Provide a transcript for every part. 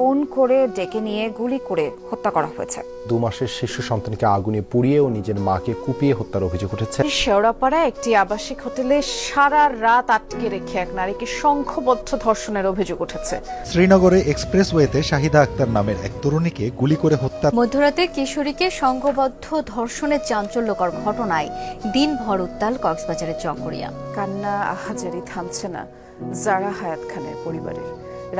Phone করে ডেকে নিয়ে গুলি করে হত্যা করা হয়েছে। 2 মাসের শিশু সন্তানকে আগুনে পুড়িয়ে ও নিজের মাকে কুপিয়ে হত্যার অভিযোগ উঠেছে। শেওড়াপাড়ায় একটি আবাসিক হোটেলে সারা রাত আটকে রেখে এক নারীকে সংঘবদ্ধ ধর্ষণের অভিযোগ উঠেছে। শ্রীনগরে এক্সপ্রেসওয়েতে শাহিদা আক্তার নামের এক তরুণীকে গুলি করে হত্যা। মধ্যরাতে কিশোরীকে সংঘবদ্ধ ধর্ষণের চাঞ্চল্যকর ঘটনায় দিনভর উত্তাল কক্সবাজারের চকরিয়া। কান্না আহাজারি থামছে না জারা হায়াত খানের পরিবারের।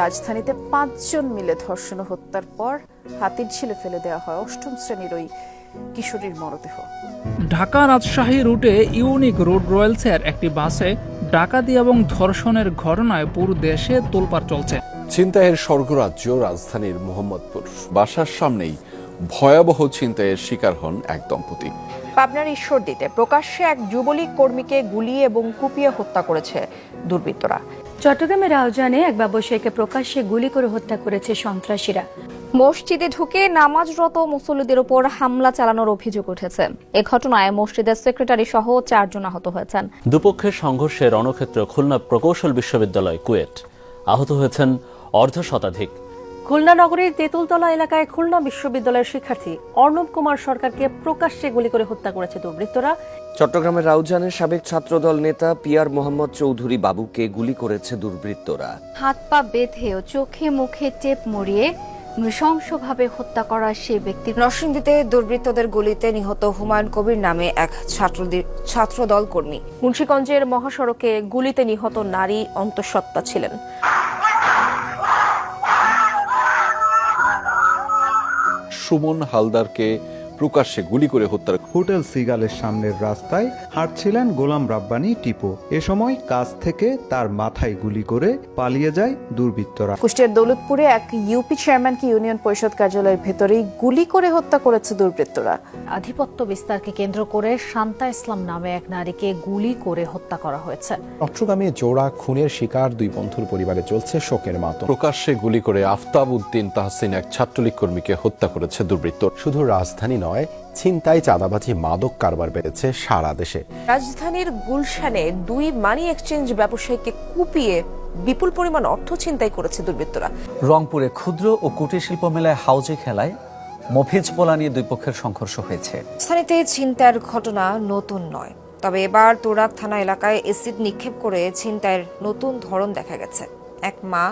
রাজধানীতে 5 জন মিলে ধর্ষণ ও হত্যার পর হাতির ঝিলে ফেলে দেওয়া হয় 8ম শ্রেণীর ওই কিশোরীর মরদেহ। ঢাকা রাজশাহী রুটে ইউনিক রোড রয়েলসের একটি বাসে ডাকাতি এবং ধর্ষণের ঘটনায় পুরো দেশে তোলপাড় চলছে। ছিনতাইয়ের স্বর্গরাজ্য রাজধানীর মোহাম্মদপুর। বাসার সামনেই ভয়াবহ ছিনতাইয়ের শিকার হন এক দম্পতি। পাবনার ঈশ্বরদীতে প্রকাশ্যে এক যুবলীগ কর্মীকে গুলি এবং কুপিয়ে হত্যা করেছে দুর্বৃত্তরা। চট্টগ্রামের আয়োজনে এক ব্যবসায়ীকে প্রকাশ্যে গুলি করে হত্যা করেছে সন্ত্রাসীরা। মসজিদে ঢুকে নামাজরত মুসল্লিদের উপর হামলা চালানোর অভিযোগ উঠেছে। এ ঘটনায় মসজিদের সেক্রেটারি সহ 4 জন আহত হয়েছেন। দুপক্ষের সংঘর্ষে রণক্ষেত্র খুলনা প্রকৌশল বিশ্ববিদ্যালয় কুয়েট। আহত হয়েছেন অর্ধশতাধিক। খুলনা নগরীর তেঁতুলতলা এলাকায় খুলনা বিশ্ববিদ্যালয়ের শিক্ষার্থী অর্ণব কুমার সরকারকে প্রকাশ্যে গুলি করে হত্যা করেছে দুর্বৃত্তরা। চট্টগ্রামের রাউজানের সাবেক ছাত্রদল নেতা পিয়ার মোহাম্মদ চৌধুরী বাবুকে গুলি করেছে দুর্বৃত্তরা। হাত পা বেঁধে ও চোখে মুখে টেপ মরিয়ে নৃশংসভাবে হত্যা করা সেই ব্যক্তি। নরসিংদীতে দুর্বৃত্তদের গুলিতে নিহত হুমায়ুন কবির নামে এক ছাত্রদল কর্মী। মুন্সিগঞ্জের মহাসড়কে গুলিতে নিহত নারী অন্তঃসত্ত্বা ছিলেন। সুমন হালদারকে প্রকাশ্যে গুলি করে হত্যার। হোটেল সিগালের সামনের রাস্তায় হাঁটছিলেন গোলাম রাব্বানী টিপু। এ সময় কাছ থেকে তার মাথায় গুলি করে পালিয়ে যায় দুর্বৃত্তরা। কুষ্টিয়ার দৌলতপুরে এক ইউপি চেয়ারম্যানকে ইউনিয়ন পরিষদ কার্যালয়ের ভেতরেই গুলি করে হত্যা করেছে দুর্বৃত্তরা। আধিপত্য বিস্তারকে কেন্দ্র করে শান্তা ইসলাম নামে এক নারীকে গুলি করে হত্যা করা হয়েছে। চট্টগ্রামে জোড়া খুনের শিকার 2 বন্ধুর পরিবারে চলছে শোকের মাতম। প্রকাশ্যে গুলি করে আফতাব উদ্দিন তাহসিন এক ছাত্রলীগ কর্মীকে হত্যা করেছে দুর্বৃত্ত। শুধু রাজধানী নয়, ছিনতাই, চাঁদাবাজি, মাদক কারবার বেড়েছে সারা দেশে। রাজধানীর গুলশানে 2 মানি এক্সচেঞ্জ ব্যবসায়ীকে কুপিয়ে বিপুল পরিমাণ অর্থ ছিনতাই করেছে দুর্বৃত্তরা। রংপুরে ক্ষুদ্র ও কুটির শিল্প মেলায় হাউজে খেলায় মফিজ পোলা নিয়ে 2 পক্ষের সংঘর্ষ হয়েছে। স্থানীয়তে ছিনতাইয়ের ঘটনা নতুন নয়, তবে এবার তোরাক থানা এলাকায় এসিড নিক্ষেপ করে ছিনতাইয়ের নতুন ধরন দেখা গেছে। এক মা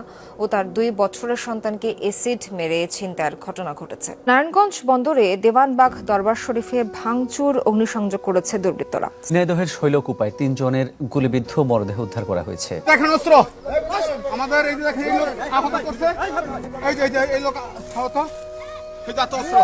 ও তার 2 বছরের সন্তানকে এসিড মেরে ছিনতাইয়ের ঘটনা ঘটেছে। নারায়ণগঞ্জ বন্দরে দেওয়ানবাগ দরবার শরীফে ভাঙচুর অগ্নিসংযোগ করেছে দুর্বৃত্তরা। ঝিনাইদহের শৈলকুপায় 3 জনের গুলিবিদ্ধ মরদেহ উদ্ধার করা হয়েছে। দেখেন অস্ত্র আমাদের এই যে দেখেন আহত করছে, এই যে এই লোক আহত, এই যে অস্ত্র।